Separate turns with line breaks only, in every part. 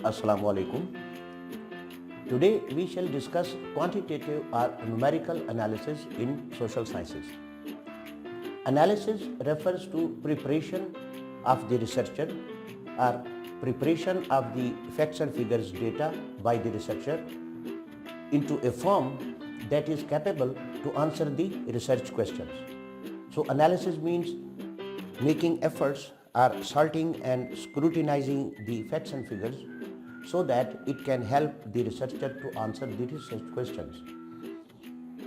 Assalamu alaikum. Today we shall discuss quantitative or numerical analysis in social sciences. Analysis refers to preparation of the researcher or preparation of the facts and figures data by the researcher into a form that is capable to answer the research questions. So analysis means making efforts or sorting and scrutinizing the facts and figures so that it can help the researcher to answer the research questions.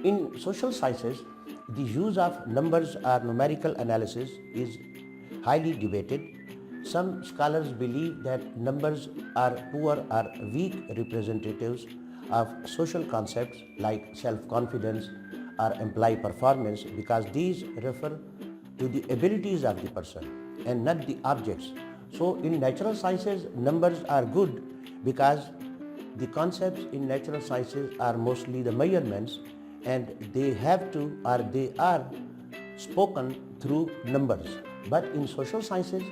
In social sciences, the use of numbers or numerical analysis is highly debated. Some scholars believe that numbers are poor or weak representatives of social concepts like self-confidence or employee performance because these refer to the abilities of the person and not the objects. So in natural sciences, numbers are good because the concepts in natural sciences are mostly the measurements and they have to or they are spoken through numbers. But in social sciences,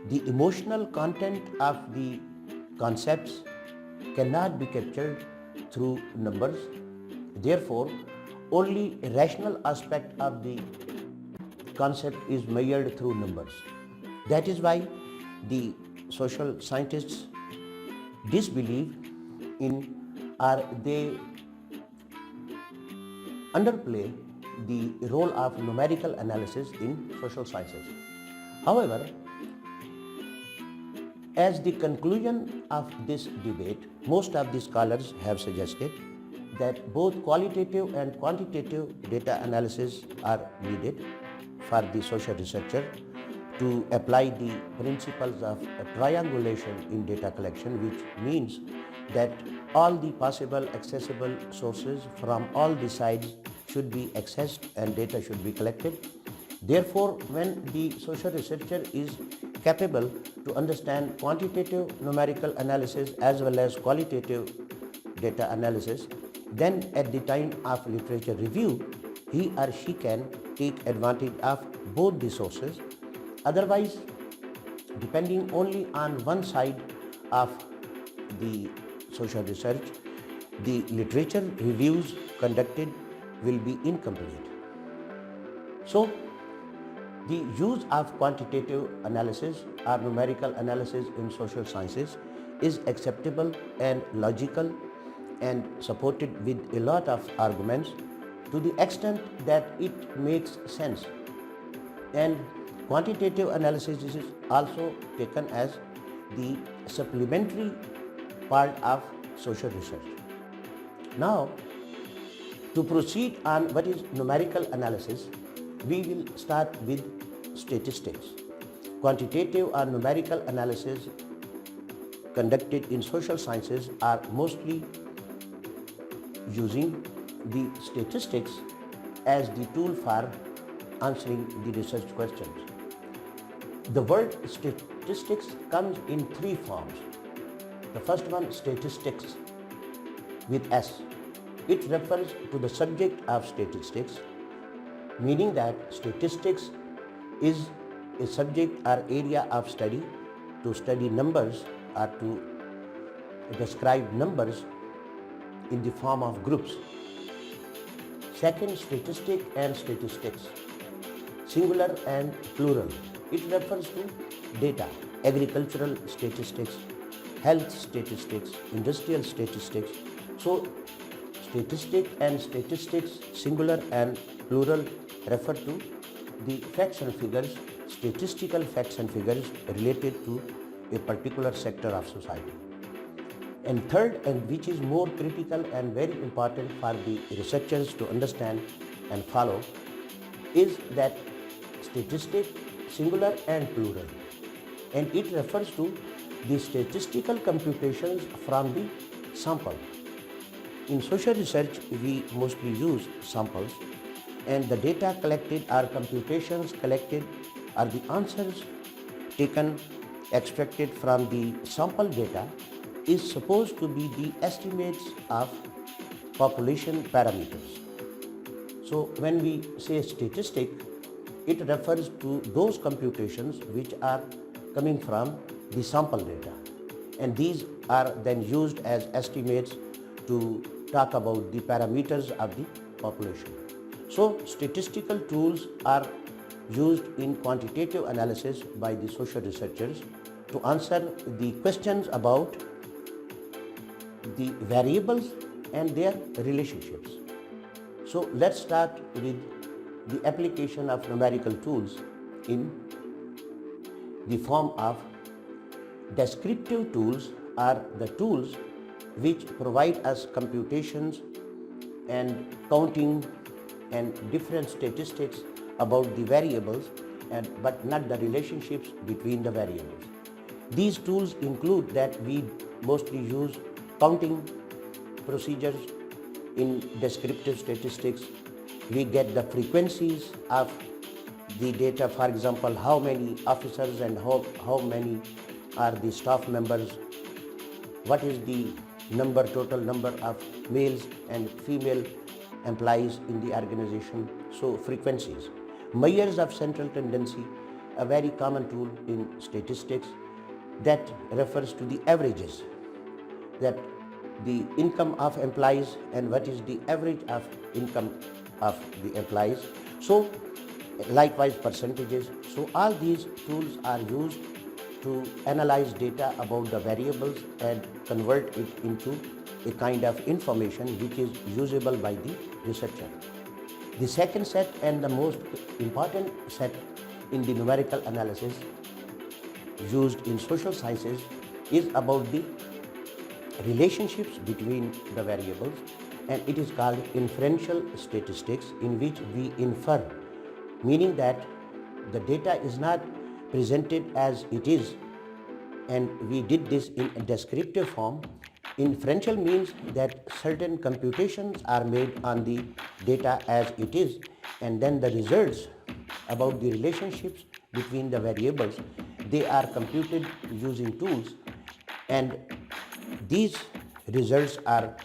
the emotional content of the concepts cannot be captured through numbers. Therefore, only a rational aspect of the concept is measured through numbers. That is why the social scientists disbelieve in or they underplay the role of numerical analysis in social sciences. However, as the conclusion of this debate, most of the scholars have suggested that both qualitative and quantitative data analysis are needed for the social researcher to apply the principles of triangulation in data collection, which means that all the possible accessible sources from all the sides should be accessed and data should be collected. Therefore, when the social researcher is capable to understand quantitative numerical analysis as well as qualitative data analysis, then at the time of literature review, he or she can take advantage of both the sources. Otherwise, depending only on one side of the social research, the literature reviews conducted will be incomplete. So, the use of quantitative analysis or numerical analysis in social sciences is acceptable and logical and supported with a lot of arguments to the extent that it makes sense. And quantitative analysis is also taken as the supplementary part of social research. Now, to proceed on what is numerical analysis, we will start with statistics. Quantitative or numerical analysis conducted in social sciences are mostly using the statistics as the tool for answering the research questions. The word statistics comes in three forms. The first one, statistics with S. It refers to the subject of statistics, meaning that statistics is a subject or area of study to study numbers or to describe numbers in the form of groups. Second, statistic and statistics, singular and plural. It refers to data, agricultural statistics, health statistics, industrial statistics. So, statistic and statistics, singular and plural, refer to the facts and figures, statistical facts and figures related to a particular sector of society. And third, and which is more critical and very important for the researchers to understand and follow, is that statistic, singular and plural. And it refers to the statistical computations from the sample. In social research, we mostly use samples, and the data collected are computations collected are the answers taken, extracted from the sample data is supposed to be the estimates of population parameters. So when we say statistic, it refers to those computations which are coming from the sample data. and these are then used as estimates to talk about the parameters of the population. So statistical tools are used in quantitative analysis by the social researchers to answer the questions about the variables and their relationships. So let's start with the application of numerical tools in the form of descriptive tools are the tools which provide us computations and counting and different statistics about the variables but not the relationships between the variables. These tools include that we mostly use counting procedures in descriptive statistics. We get the frequencies of the data, for example, how many officers and how many are the staff members, what is the total number of males and female employees in the organization, so frequencies. Measures of central tendency, a very common tool in statistics that refers to the averages, that the income of employees and what is the average of income of the employees. So likewise percentages. So all these tools are used to analyze data about the variables and convert it into a kind of information which is usable by the researcher. The second set and the most important set in the numerical analysis used in social sciences is about the relationships between the variables, and it is called inferential statistics, in which we infer, meaning that the data is not presented as it is, and we did this in a descriptive form. Inferential means that certain computations are made on the data as it is, and then the results about the relationships between the variables, they are computed using tools, and these results are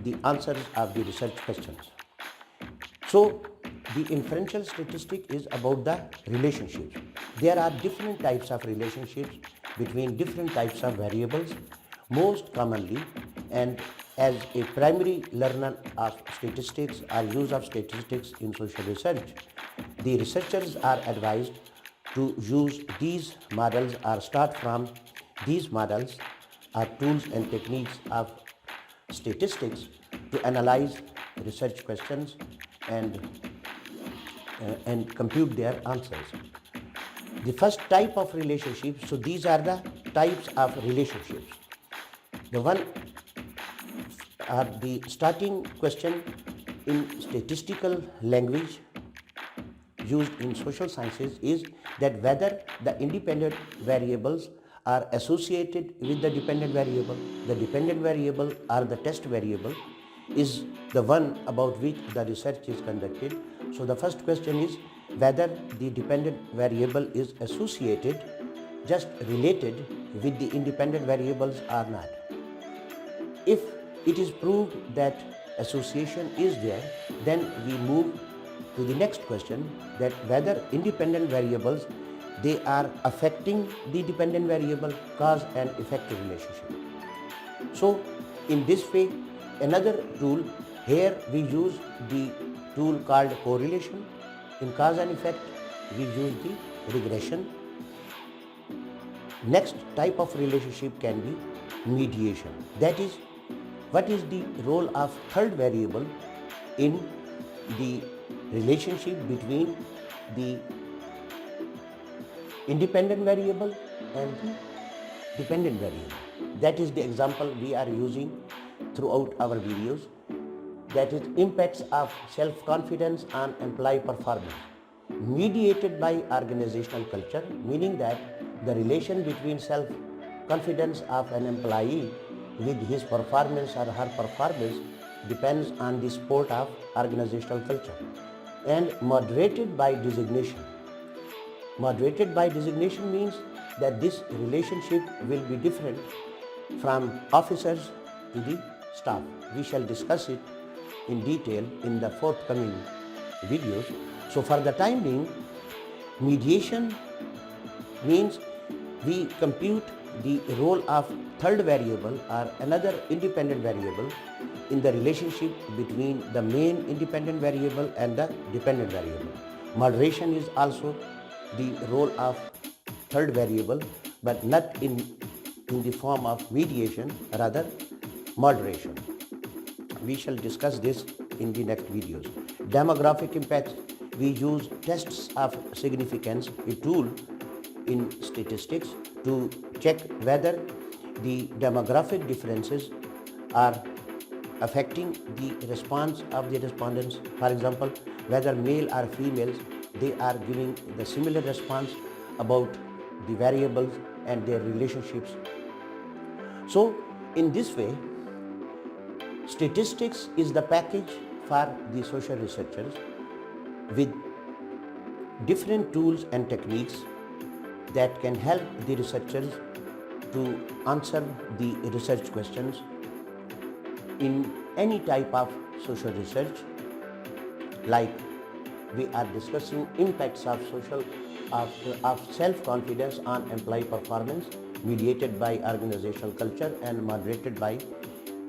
the answers of the research questions. So the inferential statistic is about the relationships. There are different types of relationships between different types of variables. Most commonly, and as a primary learner of statistics or use of statistics in social research, the researchers are advised to use these models or start from these models or tools and techniques of statistics to analyze research questions and compute their answers. The first type of relationships, so these are the types of relationships. The one are the starting question in statistical language used in social sciences is that whether the independent variables are associated with the dependent variable. The dependent variable or the test variable is the one about which the research is conducted. So the first question is whether the dependent variable is associated, just related with the independent variables or not. If it is proved that association is there, then we move to the next question, that whether independent variables, they are affecting the dependent variable, cause and effect relationship. So in this way, another tool, here we use the tool called correlation. In cause and effect, we use the regression. Next type of relationship can be mediation. That is, what is the role of third variable in the relationship between the independent variable and the dependent variable. That is the example we are using throughout our videos. That is impacts of self-confidence on employee performance, mediated by organizational culture, meaning that the relation between self-confidence of an employee with his performance or her performance depends on the support of organizational culture, and moderated by designation. Moderated by designation means that this relationship will be different from officers to the staff. We shall discuss it in detail in the forthcoming videos. So for the time being, mediation means we compute the role of third variable or another independent variable in the relationship between the main independent variable and the dependent variable. Moderation is also the role of third variable, but not in the form of mediation, rather moderation. We shall discuss this in the next videos. Demographic impacts. We use tests of significance, a tool in statistics to check whether the demographic differences are affecting the response of the respondents. For example, whether male or females, they are giving the similar response about the variables and their relationships. So, in this way, statistics is the package for the social researchers with different tools and techniques that can help the researchers to answer the research questions in any type of social research, like we are discussing impacts of self-confidence on employee performance mediated by organizational culture and moderated by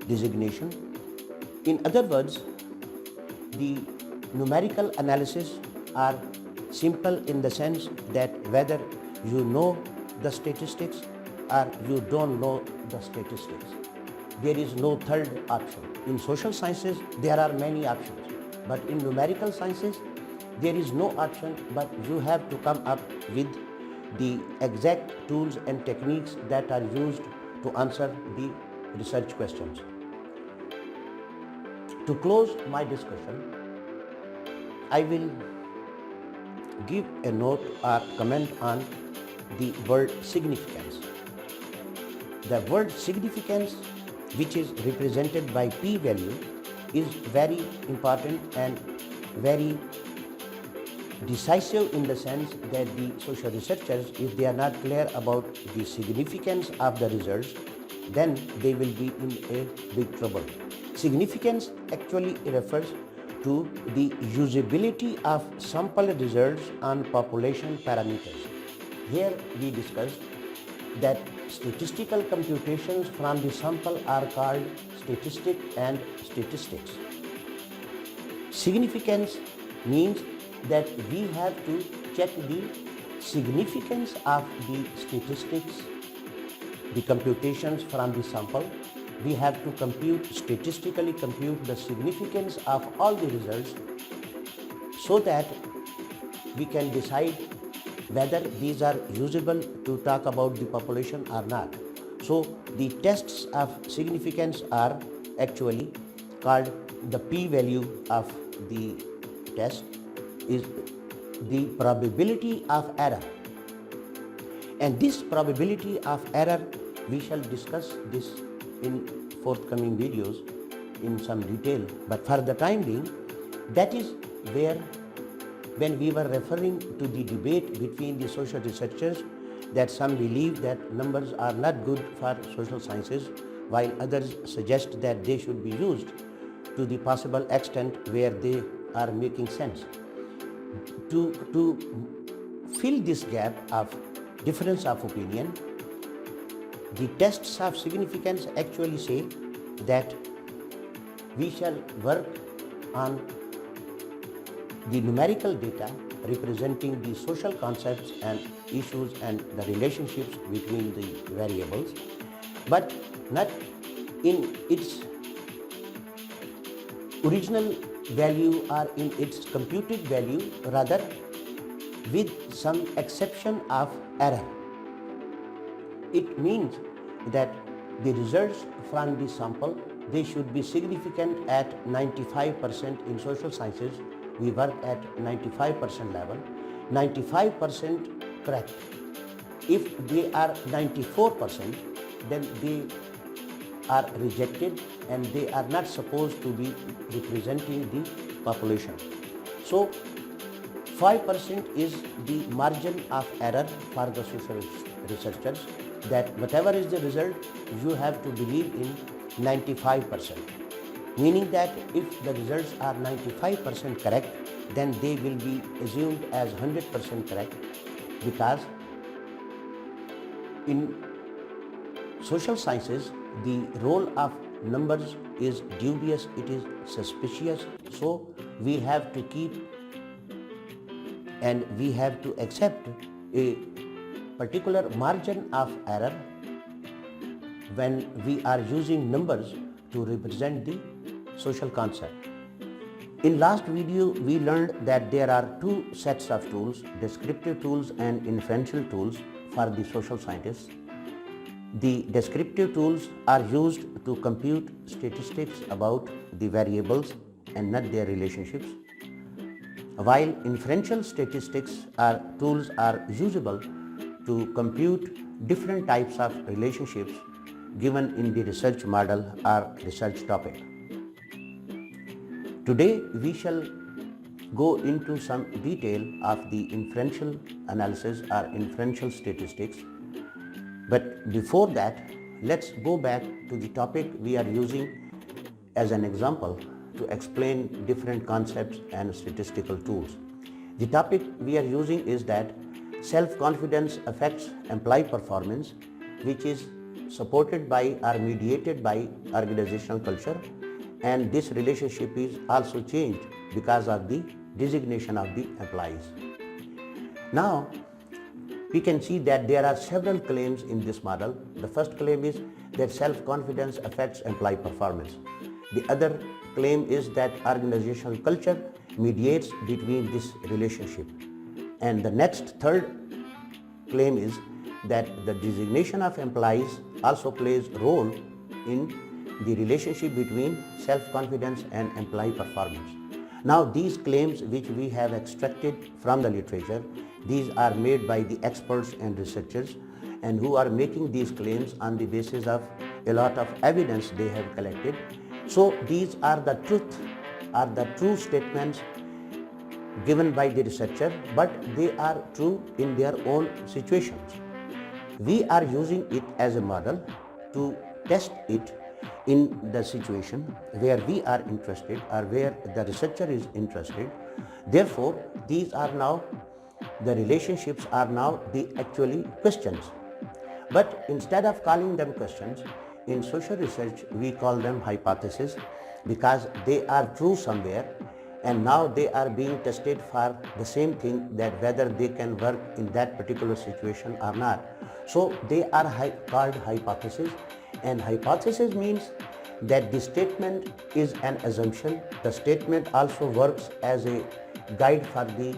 designation. In other words, the numerical analysis are simple in the sense that whether you know the statistics or you don't know the statistics. There is no third option. In social sciences, there are many options, but in numerical sciences, there is no option, but you have to come up with the exact tools and techniques that are used to answer the research questions. To close my discussion, I will give a note or comment on the word significance. The word significance, which is represented by p-value, is very important and very decisive in the sense that the social researchers, if they are not clear about the significance of the results, then they will be in a big trouble. Significance actually refers to the usability of sample results on population parameters. Here we discussed that statistical computations from the sample are called statistic and statistics. Significance means that we have to check the significance of the statistics, the computations from the sample. We have to statistically compute the significance of all the results so that we can decide whether these are usable to talk about the population or not. So the tests of significance are actually called the p-value of the test is the probability of error. And this probability of error, we shall discuss this in forthcoming videos in some detail. But for the time being, that is where, when we were referring to the debate between the social researchers, that some believe that numbers are not good for social sciences, while others suggest that they should be used to the possible extent where they are making sense. To fill this gap of difference of opinion, the tests of significance actually say that we shall work on the numerical data representing the social concepts and issues and the relationships between the variables, but not in its original value or in its computed value, rather with some exception of error. It means that the results from the sample, they should be significant at 95%. In social sciences, we work at 95% level, 95% correct. If they are 94%, then they are rejected and they are not supposed to be representing the population. So 5% is the margin of error for the social researchers, that whatever is the result, you have to believe in 95%. Meaning that if the results are 95% correct, then they will be assumed as 100% correct, because In social sciences, the role of numbers is dubious, it is suspicious, so we have to keep and we have to accept a particular margin of error when we are using numbers to represent the social concept. In last video, we learned that there are two sets of tools, descriptive tools and inferential tools for the social scientists. The descriptive tools are used to compute statistics about the variables and not their relationships, while inferential statistics tools are usable to compute different types of relationships given in the research model or research topic. Today we shall go into some detail of the inferential analysis or inferential statistics. But before that, let's go back to the topic we are using as an example to explain different concepts and statistical tools. The topic we are using is that self-confidence affects employee performance, which is supported by or mediated by organizational culture, and this relationship is also changed because of the designation of the employees. Now, we can see that there are several claims in this model. The first claim is that self-confidence affects employee performance. The other claim is that organizational culture mediates between this relationship. And the third claim is that the designation of employees also plays a role in the relationship between self-confidence and employee performance. Now, these claims which we have extracted from the literature, these are made by the experts and researchers, and who are making these claims on the basis of a lot of evidence they have collected. So these are the true statements given by the researcher, but they are true in their own situations. We are using it as a model to test it in the situation where we are interested or where the researcher is interested. Therefore, the relationships are now the actually questions. But instead of calling them questions, in social research we call them hypotheses, because they are true somewhere and now they are being tested for the same thing, that whether they can work in that particular situation or not. So they are called hypotheses, and hypothesis means that the statement is an assumption. The statement also works as a guide for the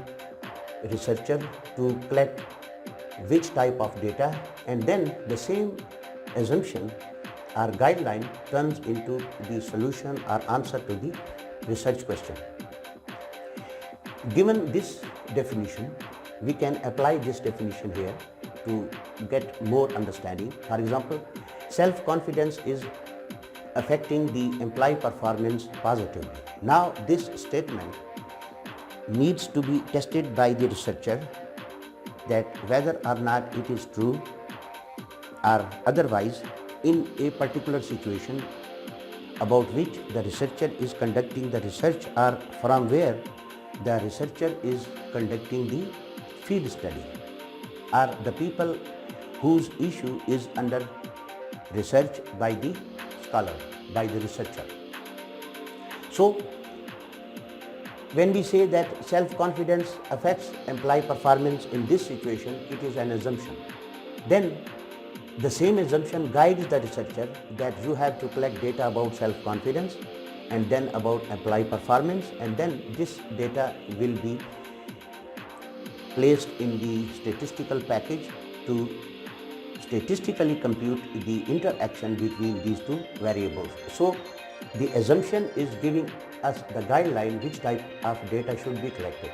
researcher to collect which type of data, and then the same assumption or guideline turns into the solution or answer to the research question. Given this definition, we can apply this definition here to get more understanding. For example, self-confidence is affecting the employee performance positively. Now, this statement needs to be tested by the researcher, that whether or not it is true, or otherwise in a particular situation about which the researcher is conducting the research, or from where the researcher is conducting the field study, or the people whose issue is under research by the scholar, by the researcher. So, when we say that self-confidence affects employee performance in this situation, it is an assumption. Then the same assumption guides the researcher that you have to collect data about self-confidence and then about employee performance, and then this data will be placed in the statistical package to statistically compute the interaction between these two variables. So the assumption is giving us the guideline which type of data should be collected.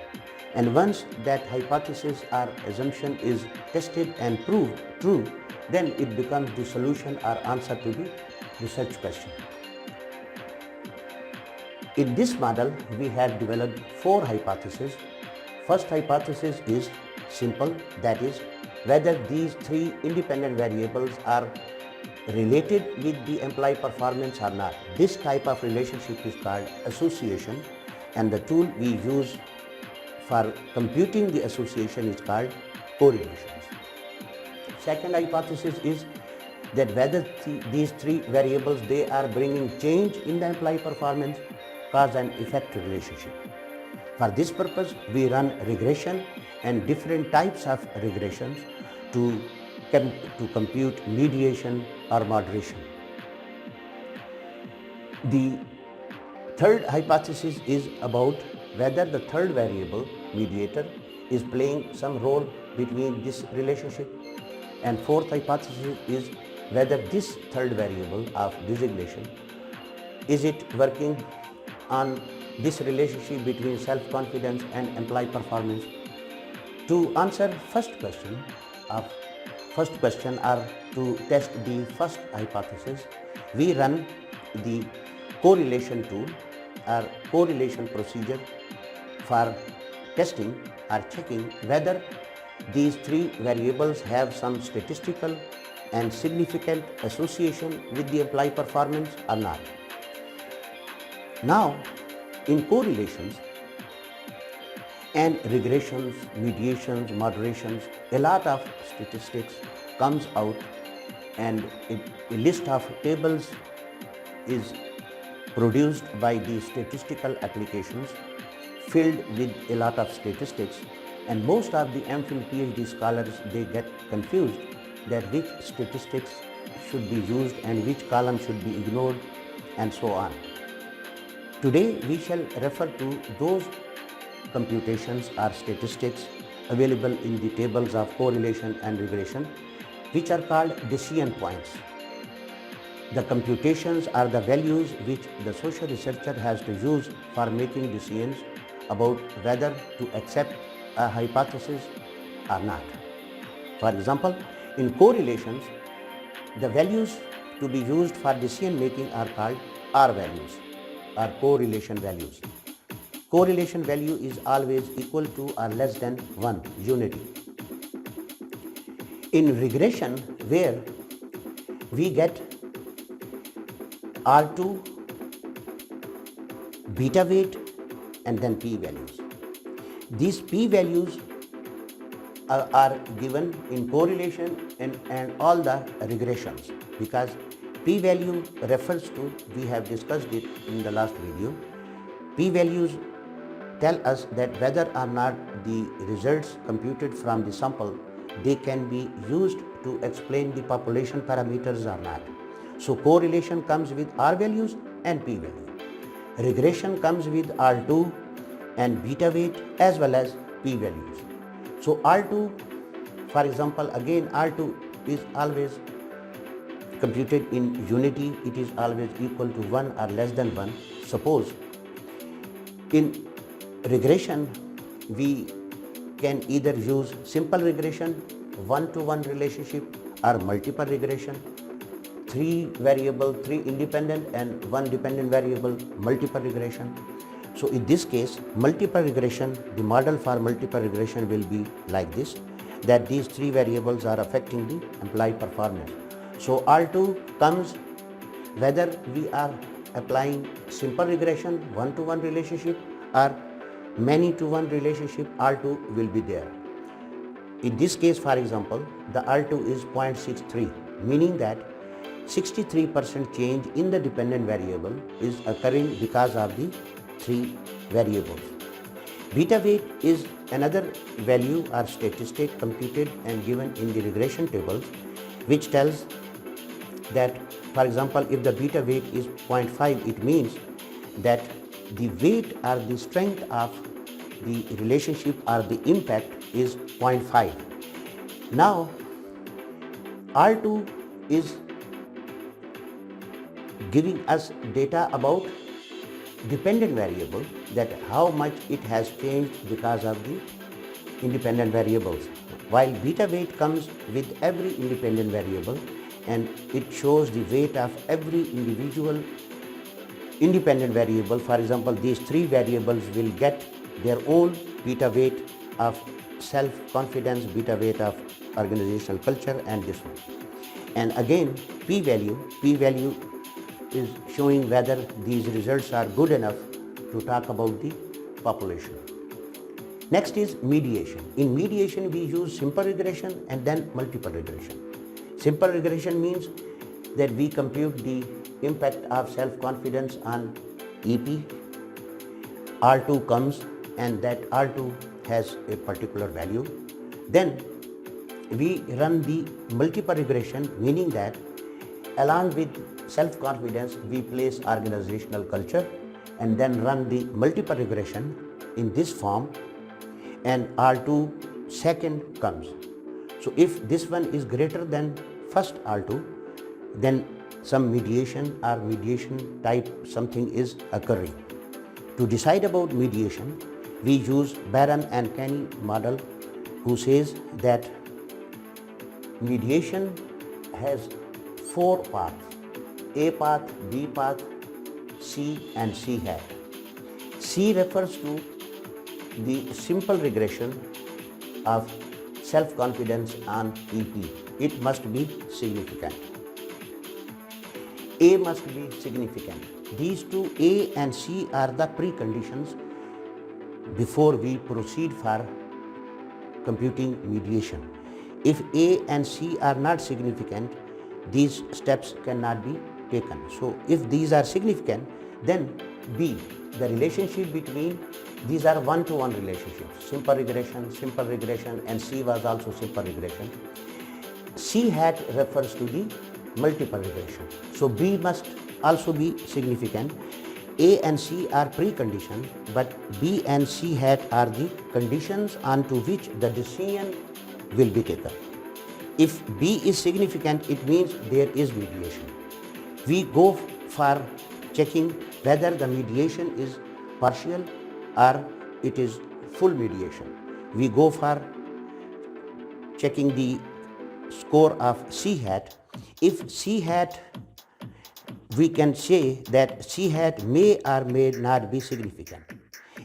And once that hypothesis or assumption is tested and proved true, then it becomes the solution or answer to the research question. In this model, we have developed 4 hypotheses. First hypothesis is simple, that is, whether these 3 independent variables are related with the employee performance or not. This type of relationship is called association, and the tool we use for computing the association is called correlations. Second hypothesis is that whether these three variables, they are bringing change in the employee performance, cause and effect relationship. For this purpose, we run regression and different types of regressions to compute mediation or moderation. The third hypothesis is about whether the third variable, mediator, is playing some role between this relationship. And fourth hypothesis is whether this third variable of designation, is it working on this relationship between self-confidence and employee performance. To answer first question or to test the first hypothesis, we run the correlation tool or correlation procedure for testing or checking whether these three variables have some statistical and significant association with the employee performance or not. Now, in correlations and regressions, mediations, moderations, a lot of statistics comes out, and a list of tables is produced by the statistical applications filled with a lot of statistics, and most of the MPhil PhD scholars, they get confused that which statistics should be used and which column should be ignored and so on. Today we shall refer to those computations or statistics available in the tables of correlation and regression, which are called decision points. The computations are the values which the social researcher has to use for making decisions about whether to accept a hypothesis or not. For example, in correlations, the values to be used for decision making are called R values or correlation values. Correlation value is always equal to or less than 1, unity. In regression, where we get R2, beta weight, and then p values. These p values are given in correlation and all the regressions, because p value refers to, we have discussed it in the last video, p values tell us that whether or not the results computed from the sample, they can be used to explain the population parameters or not. So correlation comes with R values and p value. Regression comes with R2 and beta weight as well as p values. So R2, for example, again R2 is always computed in unity, it is always equal to 1 or less than 1. Suppose in regression we can either use simple regression, 1-to-1 relationship, or multiple regression, 3 variable, 3 independent and 1 dependent variable, multiple regression. So in this case, multiple regression, the model for multiple regression will be like this, that these 3 variables are affecting the employee performance. So R2 comes whether we are applying simple regression, 1-to-1 relationship, or many-to-one relationship, R2 will be there. In this case, for example, the R2 is 0.63, meaning that 63% change in the dependent variable is occurring because of the 3 variables. Beta weight is another value or statistic computed and given in the regression tables, which tells that, for example, if the beta weight is 0.5, it means that the weight or the strength of the relationship or the impact is 0.5. Now, R2 is giving us data about dependent variable, that how much it has changed because of the independent variables, while beta weight comes with every independent variable and it shows the weight of every individual independent variable. For example, these 3 variables will get their own beta weight of self-confidence, beta weight of organizational culture, and this one. And again, p-value is showing whether these results are good enough to talk about the population. Next is mediation. In mediation, we use simple regression and then multiple regression. Simple regression means that we compute the impact of self-confidence on EP. R2 comes and that R2 has a particular value. Then we run the multiple regression, meaning that along with self-confidence, we place organizational culture and then run the multiple regression in this form, and R2 second comes. So if this one is greater than first R2, then some mediation or mediation type something is occurring. To decide about mediation, we use Barron and Kenny model, who says that mediation has 4 paths: A path, B path, C and C hat. C refers to the simple regression of self-confidence on EP. It must be significant. A must be significant. These two, A and C, are the preconditions before we proceed for computing mediation. If A and C are not significant, these steps cannot be taken. So if these are significant, then B, the relationship between these are one-to-one relationships. Simple regression, and C was also simple regression. C hat refers to the multiple regression. So B must also be significant. A and C are preconditions, but B and C hat are the conditions onto which the decision will be taken. If B is significant, it means there is mediation. We go for checking whether the mediation is partial or it is full mediation. We go for checking the score of C hat. If C hat, we can say that C hat may or may not be significant.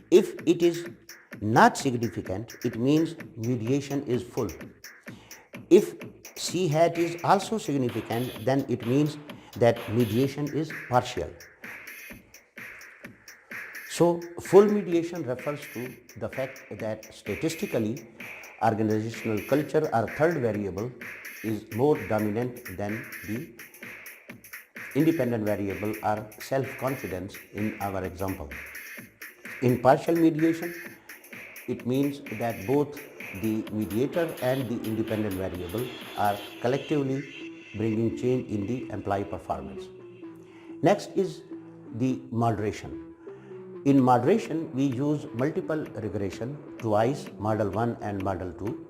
If it is not significant, it means mediation is full. If C hat is also significant, then it means that mediation is partial. So full mediation refers to the fact that statistically organizational culture or third variable is more dominant than the independent variable or self-confidence in our example. In partial mediation, it means that both the mediator and the independent variable are collectively bringing change in the employee performance. Next is the moderation. In moderation, we use multiple regression, twice, model 1 and model 2.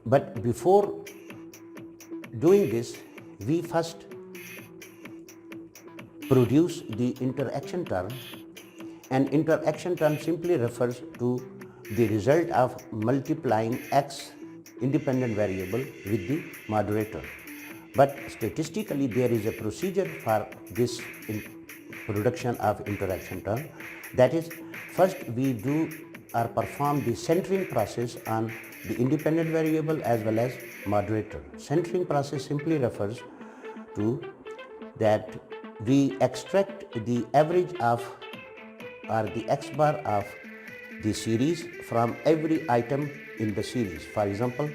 But before doing this, we first produce the interaction term, and interaction term simply refers to the result of multiplying X independent variable with the moderator. But statistically, there is a procedure for this production of interaction term. That is, first we do or perform the centering process on the independent variable as well as moderator. Centering process simply refers to that we extract the average of or the X bar of the series from every item in the series. For example,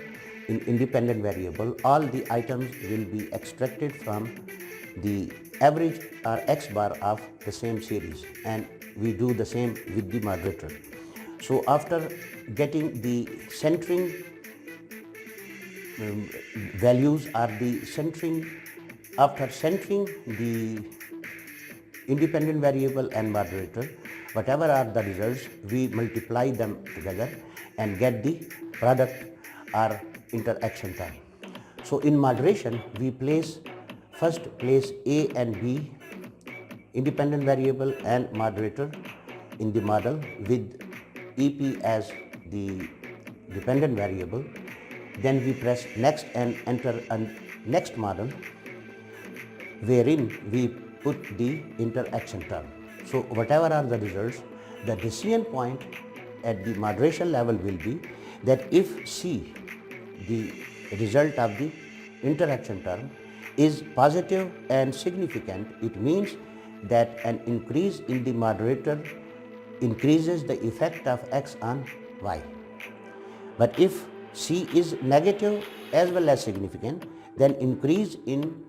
in independent variable, all the items will be extracted from the average or X bar of the same series, and we do the same with the moderator. So after getting the centering values or the centering, after centering the independent variable and moderator, whatever are the results, we multiply them together and get the product or interaction term. So in moderation, we first place A and B, independent variable and moderator, in the model with EP as the dependent variable. Then we press next and enter a next model wherein we put the interaction term. So whatever are the results, the decision point at the moderation level will be that if C, the result of the interaction term, is positive and significant, it means that an increase in the moderator increases the effect of X on Y. But if C is negative as well as significant, then increase in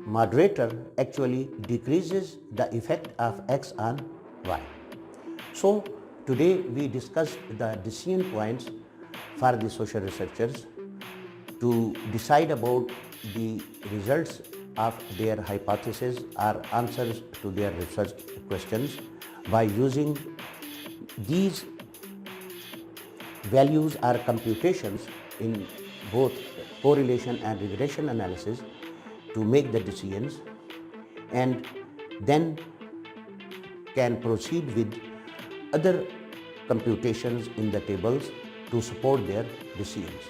moderator actually decreases the effect of X on Y. So today we discussed the decision points for the social researchers to decide about the results of their hypothesis or answers to their research questions by using these values or computations in both correlation and regression analysis to make the decisions, and then can proceed with other computations in the tables to support their decisions.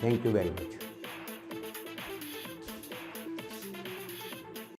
Thank you very much.